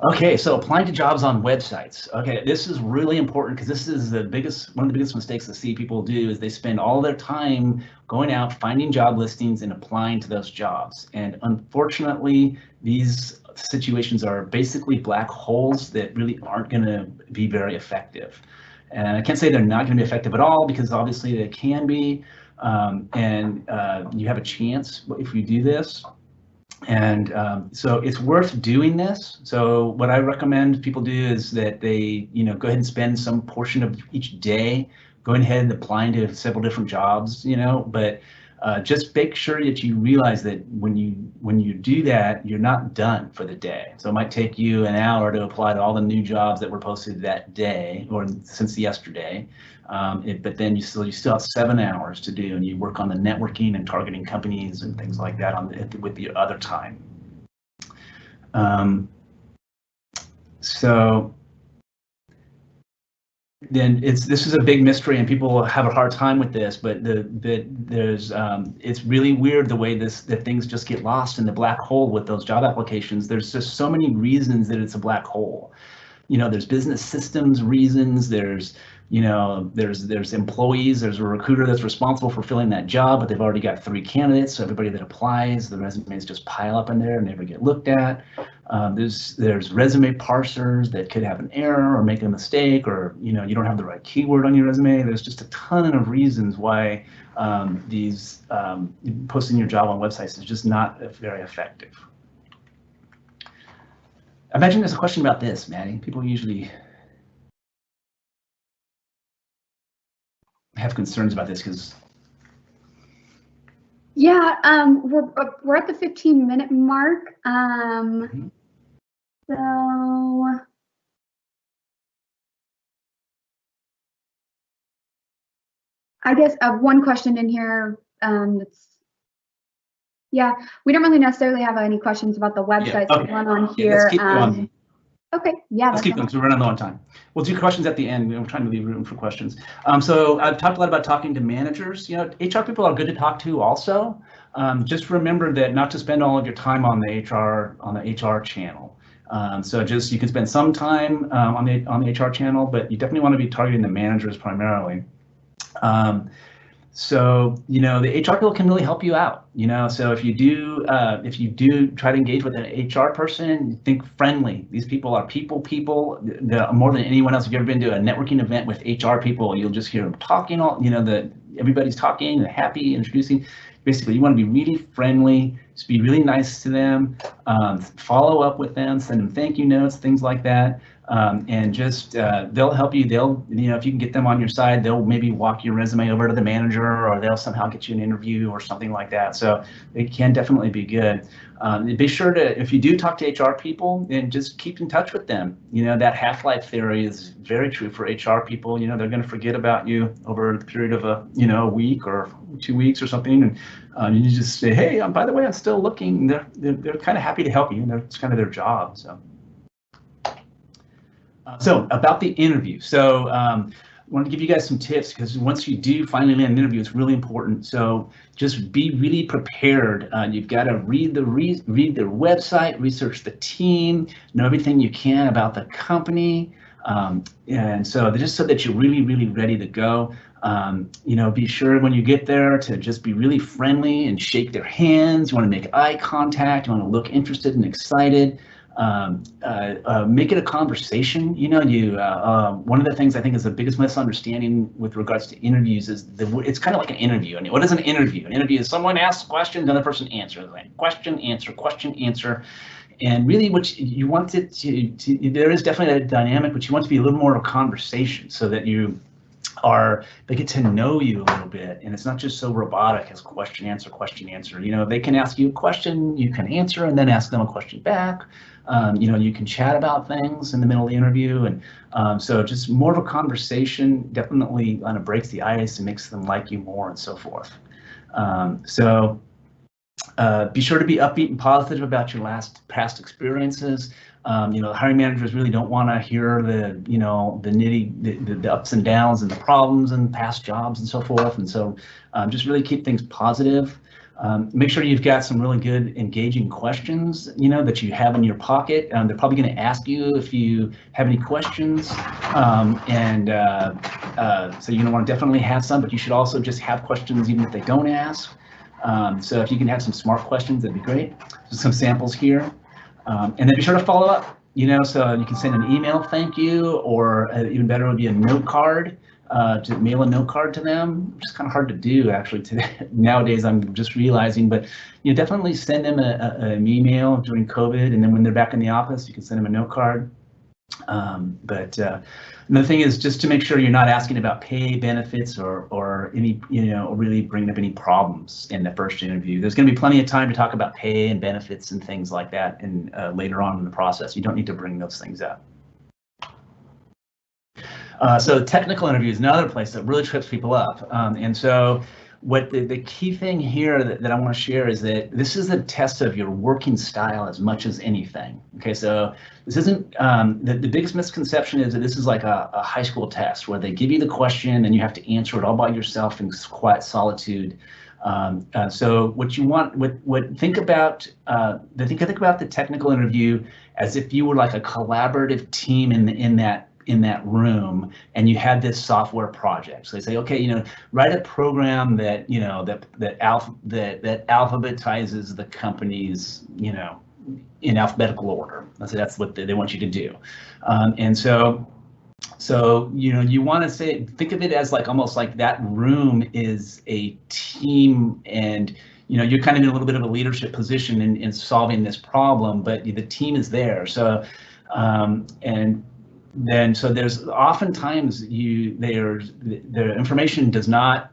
Okay, so applying to jobs on websites. Okay, this is really important because this is one of the biggest mistakes I see people do is they spend all their time going out, finding job listings and applying to those jobs. And unfortunately, these situations are basically black holes that really aren't going to be very effective. And I can't say they're not going to be effective at all because obviously they can be. You have a chance if you do this. And so it's worth doing this. So what I recommend people do is that they, go ahead and spend some portion of each day going ahead and applying to several different jobs, but just make sure that you realize that when you do that, you're not done for the day. So it might take you an hour to apply to all the new jobs that were posted that day or since yesterday. But then you still have 7 hours to do, and you work on the networking and targeting companies and things like that with the other time. So then this is a big mystery, and people have a hard time with this. But it's really weird the way that things just get lost in the black hole with those job applications. There's just so many reasons that it's a black hole. There's business systems reasons. There's employees, there's a recruiter that's responsible for filling that job, but they've already got 3 candidates, so everybody that applies, the resumes just pile up in there and never get looked at. There's resume parsers that could have an error or make a mistake, or you don't have the right keyword on your resume. There's just a ton of reasons why posting your job on websites is just not very effective. I imagine there's a question about this, Maddie. People usually have concerns about this because
we're at the 15-minute mark. So I guess one question in here we don't really necessarily have any questions about the websites that run on here.
Let's keep going.
Okay,
let's keep going because we're running low on time. We'll do questions at the end. We're trying to leave room for questions. So I've talked a lot about talking to managers. HR people are good to talk to also. Just remember that not to spend all of your time on the HR channel. So you can spend some time on the HR channel, but you definitely want to be targeting the managers primarily. So the HR people can really help you out. So if you do try to engage with an HR person, think friendly. These people are people. More than anyone else, if you've ever been to a networking event with HR people, you'll just hear them talking. Everybody's talking and happy, introducing. Basically, you want to be really friendly, just be really nice to them, follow up with them, send them thank you notes, things like that. And just they'll help you. If you can get them on your side, they'll maybe walk your resume over to the manager, or they'll somehow get you an interview or something like that. So it can definitely be good. Be sure to, if you do talk to HR people, then just keep in touch with them. That half-life theory is very true for HR people. They're going to forget about you over the period of a week or 2 weeks or something, and you just say, hey, by the way, I'm still looking. They're kind of happy to help you. It's kind of their job. So about the interview. So I wanted to give you guys some tips, because once you do finally land an interview, it's really important. So just be really prepared. You've got to read their website, research the team, know everything you can about the company. And so just so that you're really, really ready to go. Be sure when you get there to just be really friendly and shake their hands. You want to make eye contact. You want to look interested and excited. Make it a conversation. One of the things I think is the biggest misunderstanding with regards to interviews is it's kind of like an interview. And what is an interview? An interview is someone asks questions, another person answers. Like question, answer. And really, what you want it to there is definitely a dynamic, but you want it to be a little more of a conversation, so that you they get to know you a little bit, and it's not just so robotic as question answer. They can ask you a question, you can answer, and then ask them a question back. You can chat about things in the middle of the interview, and so just more of a conversation definitely kind of breaks the ice and makes them like you more and so forth. Be sure to be upbeat and positive about your past experiences. The hiring managers really don't want to hear the ups and downs and the problems and past jobs and so forth. And so just really keep things positive. Make sure you've got some really good engaging questions, that you have in your pocket. They're probably going to ask you if you have any questions. So you're going to want to definitely have some, but you should also just have questions even if they don't ask. So if you can have some smart questions, that'd be great. So some samples here. And then be sure to follow up, so you can send an email thank you, or even better would be a note card, to mail a note card to them, which is kind of hard to do actually today. Nowadays, I'm just realizing, but definitely send them an email during COVID, and then when they're back in the office, you can send them a note card. Another thing is just to make sure you're not asking about pay, benefits, or any, or really bringing up any problems in the first interview. There's going to be plenty of time to talk about pay and benefits and things like that, and later on in the process. You don't need to bring those things up. So technical interview is another place that really trips people up, and so what the key thing here that I want to share is that this is a test of your working style as much as anything. Okay, so this isn't, the biggest misconception is that this is like a high school test where they give you the question and you have to answer it all by yourself in quiet solitude. So what you want, think about the technical interview as if you were like a collaborative team in that room, and you had this software project. So they say, okay, write a program that that alphabetizes the companies, in alphabetical order. That's what they want you to do. And so you want to think of it as like almost like that room is a team, and you're kind of in a little bit of a leadership position in solving this problem, but the team is there. So so there's oftentimes the information does not,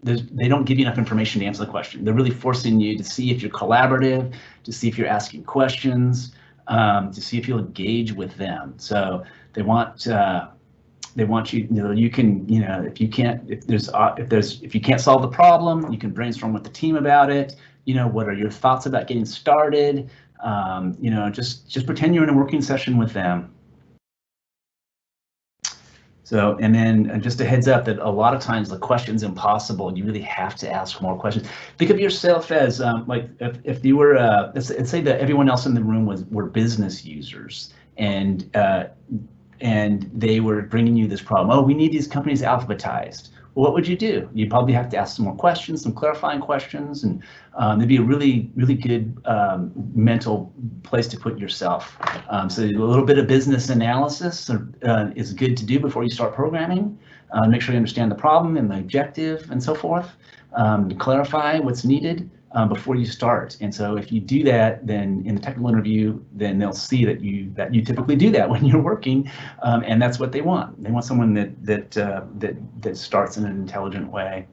they don't give you enough information to answer the question. They're really forcing you to see if you're collaborative, to see if you're asking questions, to see if you'll engage with them. So they want you, you can, if you can't solve the problem, you can brainstorm with the team about it. What are your thoughts about getting started? Just pretend you're in a working session with them. So, and then just a heads up that a lot of times the question's impossible and you really have to ask more questions. Think of yourself as like if you were, let's say that everyone else in the room were business users, and they were bringing you this problem. Oh, we need these companies alphabetized. Well, what would you do? You'd probably have to ask some more questions, some clarifying questions, and it'd be a really, really good mental place to put yourself. So a little bit of business analysis is good to do before you start programming. Make sure you understand the problem and the objective and so forth, to clarify what's needed before you start. And so if you do that, then in the technical interview, then they'll see that you typically do that when you're working, and that's what they want. They want someone that starts in an intelligent way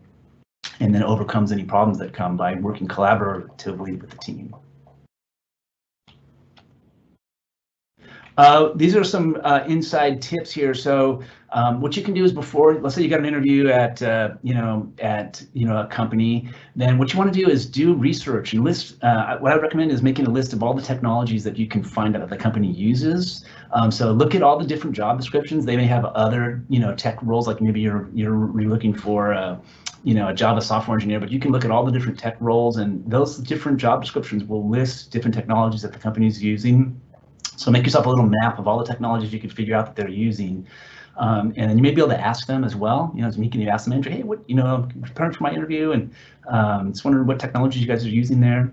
and then overcomes any problems that come by working collaboratively with the team. These are some inside tips here. So what you can do is before, let's say you got an interview at a company, then what you want to do is do research and list. What I recommend is making a list of all the technologies that you can find out that the company uses. So look at all the different job descriptions. They may have other tech roles, like maybe you're looking for a Java software engineer, but you can look at all the different tech roles, and those different job descriptions will list different technologies that the company is using. So make yourself a little map of all the technologies you can figure out that they're using. And then you may be able to ask them as well. So you can ask the manager, hey, what, I'm preparing for my interview, and just wondering what technologies you guys are using there.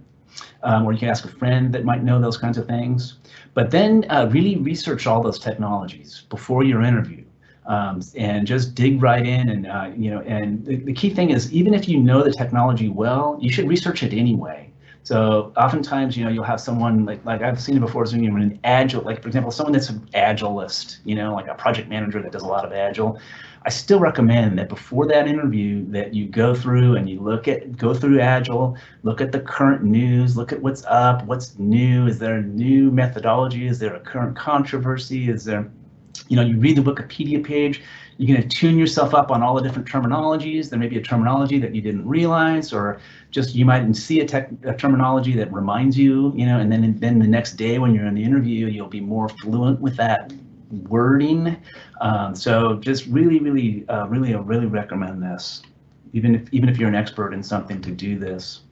Or you can ask a friend that might know those kinds of things. But then really research all those technologies before your interview. And just dig right in, and and the key thing is, even if you know the technology well, you should research it anyway. So oftentimes, you'll have someone like I've seen it before, is an agile, like for example, someone that's an agilist, like a project manager that does a lot of agile. I still recommend that before that interview that you go through and you go through agile, look at the current news, look at what's up, what's new, is there a new methodology, is there a current controversy, is there, you read the Wikipedia page, you're going to tune yourself up on all the different terminologies. There may be a terminology that you didn't realize, or just you might see a terminology that reminds you, and then the next day when you're in the interview, you'll be more fluent with that wording. So just really recommend this, even if you're an expert in something, to do this.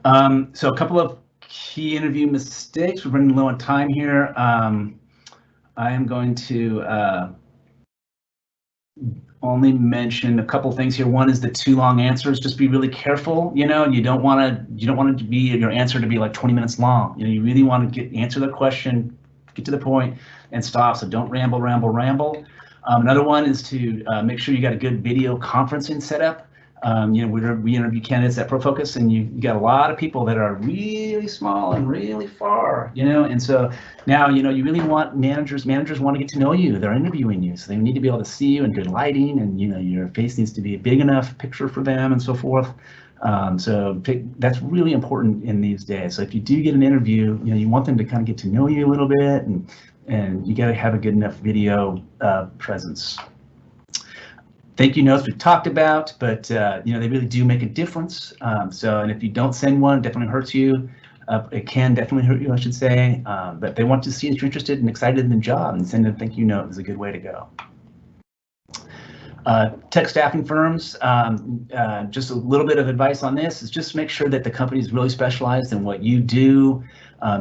So a couple of key interview mistakes. We're running low on time here. I am going to only mention a couple things here. One is the too long answers. Just be really careful. You don't want to be your answer to be like 20 minutes long. You really want to answer the question, get to the point, and stop. So don't ramble. Another one is to make sure you got a good video conferencing setup. We interview candidates at ProFocus, and you got a lot of people that are really small and really far, and so now, you really want managers want to get to know you. They're interviewing you, so they need to be able to see you in good lighting, and, your face needs to be a big enough picture for them and so forth. So that's really important in these days. So if you do get an interview, you want them to kind of get to know you a little bit, and you got to have a good enough video presence. Thank you notes we've talked about, but they really do make a difference. And if you don't send one, it definitely hurts you. It can definitely hurt you, I should say. But they want to see that you're interested and excited in the job, and send a thank you note is a good way to go. Tech staffing firms, just a little bit of advice on this is just make sure that the company is really specialized in what you do.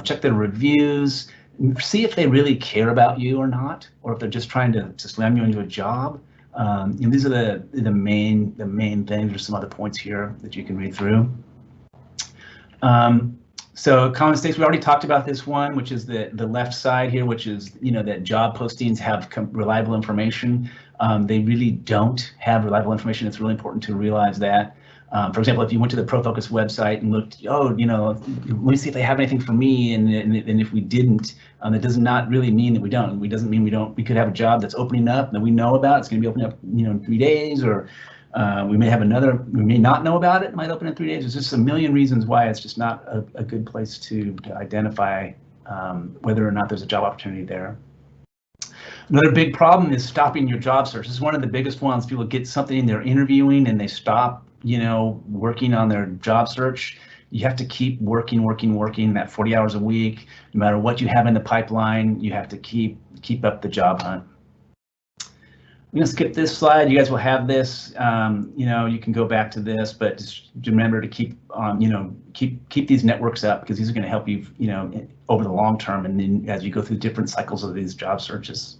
Check their reviews, see if they really care about you or not, or if they're just trying to slam you into a job. These are the main things. There's some other points here that you can read through. So common mistakes, we already talked about this one, which is the left side here, which is that job postings have reliable information. They really don't have reliable information. It's really important to realize that. For example, if you went to the ProFocus website and looked, let me see if they have anything for me, and if we didn't, that does not really mean that we don't. It doesn't mean we don't. We could have a job that's opening up that we know about. It's going to be opening up, in 3 days, or we may have another. We may not know about it. It might open in 3 days. There's just a million reasons why it's just not a good place to identify whether or not there's a job opportunity there. Another big problem is stopping your job search. This is one of the biggest ones. People get something, they're interviewing, and they stop working on their job search. You have to keep working that 40 hours a week. No matter what you have in the pipeline, you have to keep up the job hunt. I'm gonna skip this slide. You guys will have this. You can go back to this, but just remember to keep on, keep these networks up, because these are going to help you, over the long term, and then as you go through different cycles of these job searches.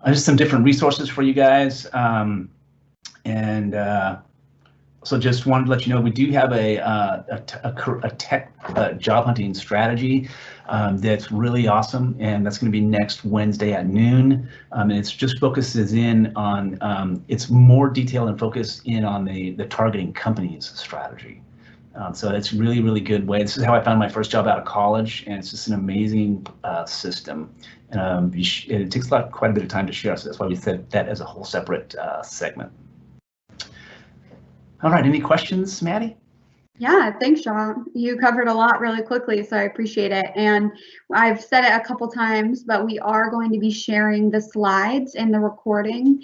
Just some different resources for you guys. So just wanted to let you know we do have a tech job hunting strategy that's really awesome, and that's going to be next Wednesday at noon. And it's just focuses in on it's more detailed and focused in on the targeting companies strategy. So it's really good way. This is how I found my first job out of college, and it's just an amazing system. It takes quite a bit of time to share, so that's why we said that as a whole separate segment. All right, any questions, Maddie?
Yeah, thanks, Sean. You covered a lot really quickly, so I appreciate it. And I've said it a couple times, but we are going to be sharing the slides and the recording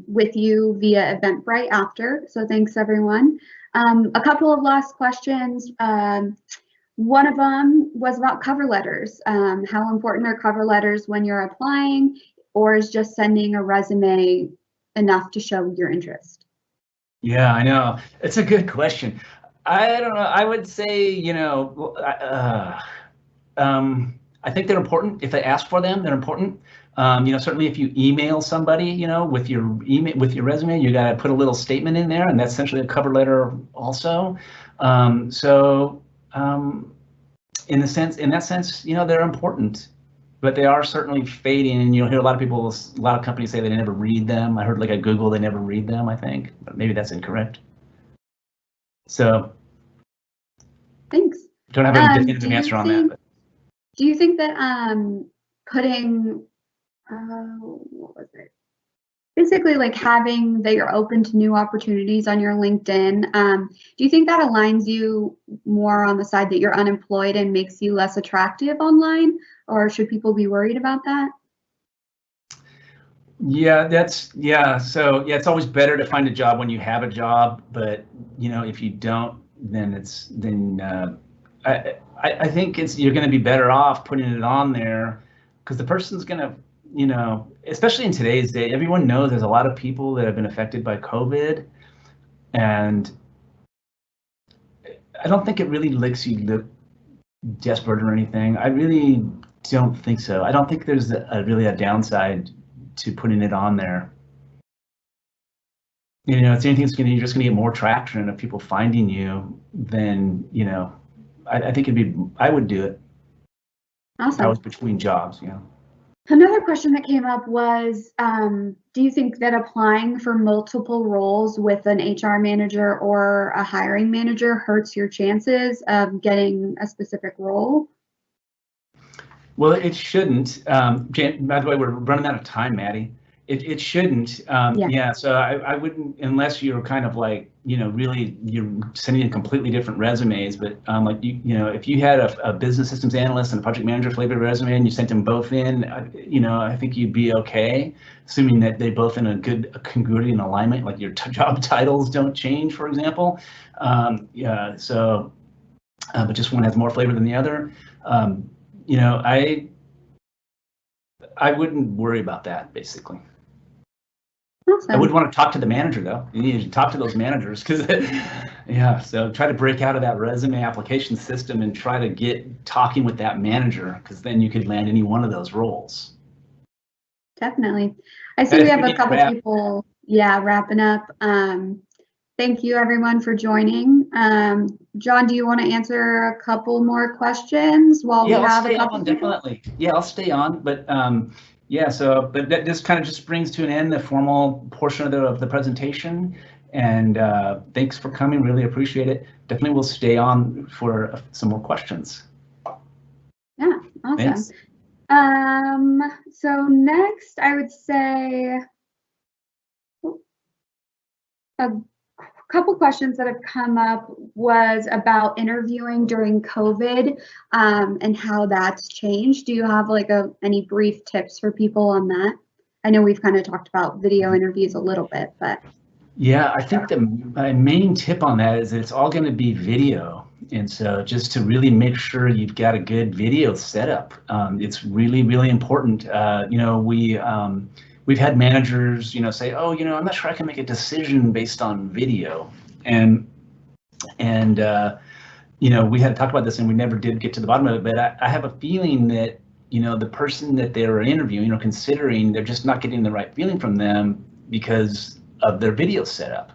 with you via Eventbrite after. So thanks, everyone. A couple of last questions. One of them was about cover letters. How important are cover letters when you're applying, or is just sending a resume enough to show your interest?
Yeah, I know. It's a good question. I don't know. I would say, I think they're important. If they ask for them, they're important. Certainly if you email somebody, with your resume, you got to put a little statement in there, and that's essentially a cover letter also. In that sense, they're important, but they are certainly fading, and you'll hear a lot of companies say they never read them. I heard like at Google, they never read them, I think, but maybe that's incorrect. So
Thanks.
don't have a definitive answer on that. But.
Do you think that putting what was it? Basically, like having that you're open to new opportunities on your LinkedIn, do you think that aligns you more on the side that you're unemployed and makes you less attractive online, or should people be worried about that?
Yeah, so it's always better to find a job when you have a job, but if you don't, then I think you're going to be better off putting it on there, because the person's going to, especially in today's day, everyone knows there's a lot of people that have been affected by COVID, and I don't think it really makes you look desperate or anything. I really don't think so. I don't think there's really a downside to putting it on there. It's anything you're just going to get more traction of people finding you than, I think I would do it.
Awesome.
If I was between jobs,
Another question that came up was, do you think that applying for multiple roles with an HR manager or a hiring manager hurts your chances of getting a specific role?
Well, it shouldn't. Jan, by the way, we're running out of time, Maddie. It shouldn't. Yeah. So I wouldn't, unless you're kind of like, really you're sending in completely different resumes. But like if you had a business systems analyst and a project manager flavored resume and you sent them both in, I think you'd be okay, assuming that they both in a good congruity and alignment, like your job titles don't change, for example. Yeah. So, but just one has more flavor than the other. I wouldn't worry about that, basically. Awesome. I would want to talk to the manager, though. You need to talk to those managers, because so try to break out of that resume application system and try to get talking with that manager, because then you could land any one of those roles.
Definitely. I see we have a couple people, wrapping up. Thank you, everyone, for joining. John, do you want to answer a couple more questions while we have a couple?
Definitely. Yeah, I'll stay on. But but this kind of just brings to an end the formal portion of the presentation. And thanks for coming. Really appreciate it. Definitely will stay on for some more questions.
Yeah, awesome.
Thanks.
So next, I would say a couple questions that have come up was about interviewing during COVID and how that's changed. Do you have like any brief tips for people on that? I know we've kind of talked about video interviews a little bit, but. Yeah,
I think my main tip on that is that it's all going to be video. And so just to really make sure you've got a good video setup, it's really, really important. We've had managers, say, oh, I'm not sure I can make a decision based on video. And we had talked about this and we never did get to the bottom of it, but I have a feeling that, the person that they were interviewing or considering, they're just not getting the right feeling from them because of their video setup,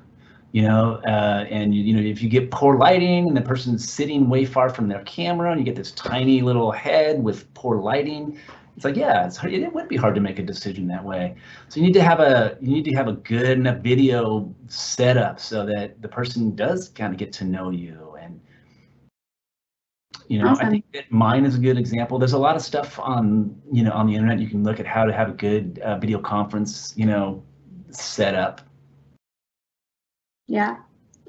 and if you get poor lighting and the person's sitting way far from their camera and you get this tiny little head with poor lighting, it's like, it would be hard to make a decision that way. So you need to have a good enough video setup so that the person does kind of get to know you. And awesome. I think that mine is a good example. There's a lot of stuff on the internet. You can look at how to have a good video conference set up.
Yeah.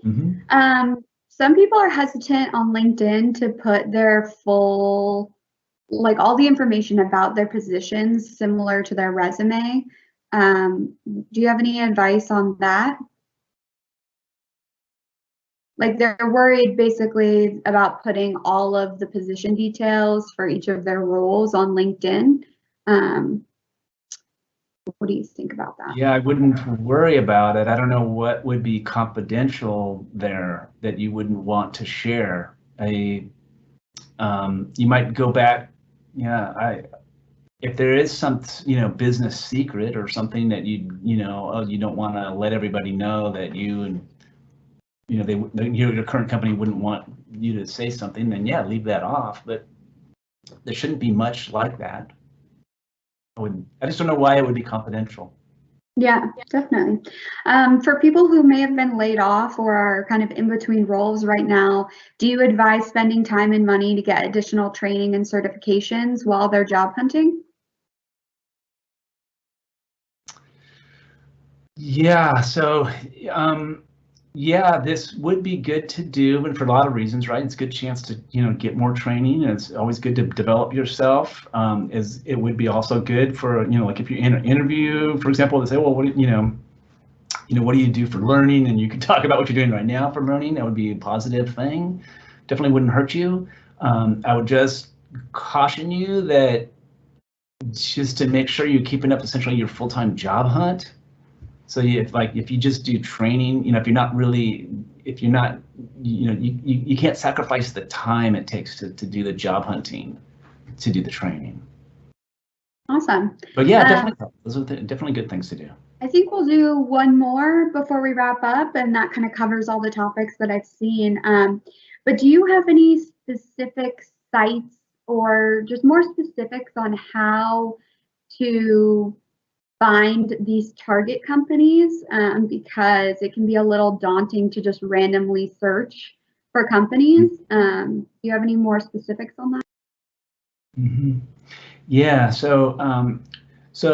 Mm-hmm. Some people are hesitant on LinkedIn to put their full, like all the information about their positions similar to their resume. Do you have any advice on that? Like they're worried basically about putting all of the position details for each of their roles on LinkedIn. What do you think about that?
Yeah, I wouldn't worry about it. I don't know what would be confidential there that you wouldn't want to share. You might go back. If there is some, business secret or something that you don't want to let everybody know that your current company wouldn't want you to say something, then leave that off. But there shouldn't be much like that. I just don't know why it would be confidential.
Yeah, definitely. For people who may have been laid off or are kind of in between roles right now, do you advise spending time and money to get additional training and certifications while they're job hunting?
Yeah, so yeah, this would be good to do, and for a lot of reasons, right? It's a good chance to, get more training. And it's always good to develop yourself. Is it would be also good for, like if you're in an interview, for example, to say, well, what what do you do for learning? And you can talk about what you're doing right now for learning. That would be a positive thing. Definitely wouldn't hurt you. I would just caution you that just to make sure you're keeping up essentially your full-time job hunt. So if you just do training, if you're not really, if you're not, you can't sacrifice the time it takes to do the job hunting, to do the training.
Awesome.
But yeah, definitely, those are definitely good things to do.
I think we'll do one more before we wrap up, and that kind of covers all the topics that I've seen. But do you have any specific sites or just more specifics on how to find these target companies? Because it can be a little daunting to just randomly search for companies. Do you have any more specifics on that?
Mm-hmm. Yeah, so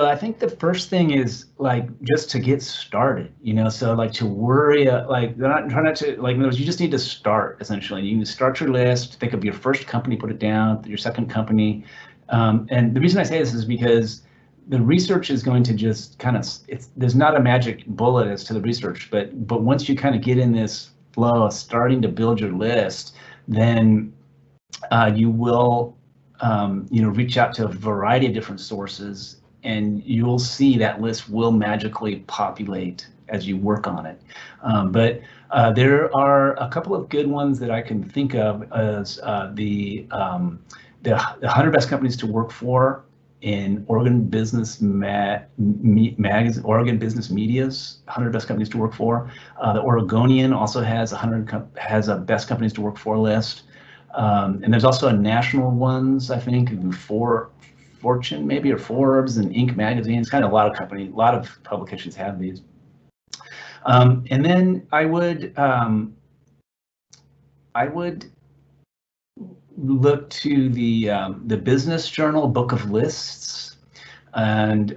I think the first thing is like just to get started, so like to worry, like try not to, like in other words, you just need to start essentially. You need to start your list, think of your first company, put it down, your second company. And the reason I say this is because the research is going to just kind of, there's not a magic bullet as to the research, but once you kind of get in this flow of starting to build your list, then you will reach out to a variety of different sources, and you'll see that list will magically populate as you work on it. But there are a couple of good ones that I can think of as the 100 best companies to work for in Oregon Business Magazine, Oregon Business Media's 100 best companies to work for. The Oregonian also has a best companies to work for list. And there's also a national ones, I think, for Fortune maybe, or Forbes and Inc. magazines. Kind of a lot of publications have these. And then I would look to the Business Journal Book of Lists, and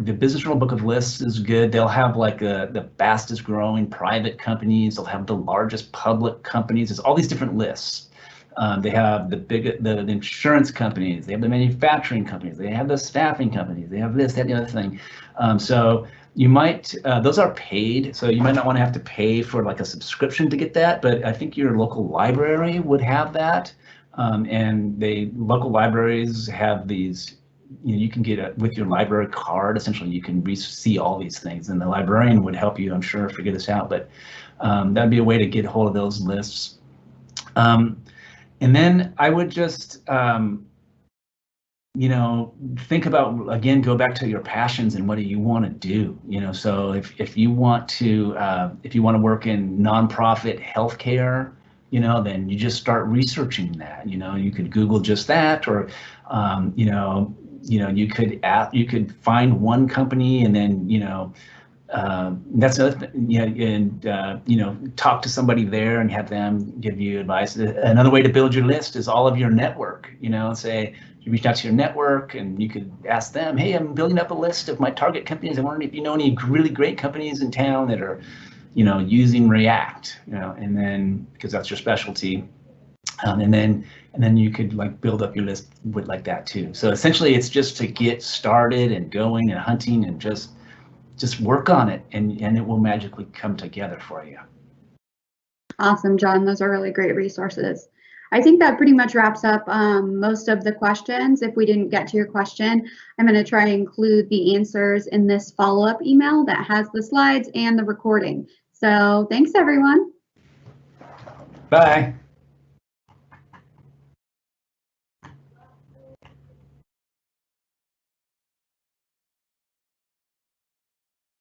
the Business Journal Book of Lists is good. They'll have like the fastest growing private companies. They'll have the largest public companies. There's all these different lists. They have the insurance companies, they have the manufacturing companies, they have the staffing companies, they have this, that, the other thing. So you might, those are paid, so you might not want to have to pay for like a subscription to get that, but I think your local library would have that. And local libraries have these, you can get with your library card, essentially you can see all these things, and the librarian would help you, I'm sure, figure this out, but that'd be a way to get a hold of those lists. And then I would just, think about, again, go back to your passions and what do you want to do? So if you want to work in nonprofit healthcare, then you just start researching that. You could Google just that, or you could find one company and then that's another thing, and talk to somebody there and have them give you advice. Another way to build your list is all of your network. Say you reach out to your network and you could ask them, hey, I'm building up a list of my target companies. I'm wondering if you know any really great companies in town that are using React, and then because that's your specialty. And then you could like build up your list with like that too. So essentially it's just to get started and going and hunting and just work on it, and it will magically come together for you.
Awesome, John. Those are really great resources. I think that pretty much wraps up most of the questions. If we didn't get to your question, I'm going to try to include the answers in this follow-up email that has the slides and the recording. So thanks, everyone.
Bye.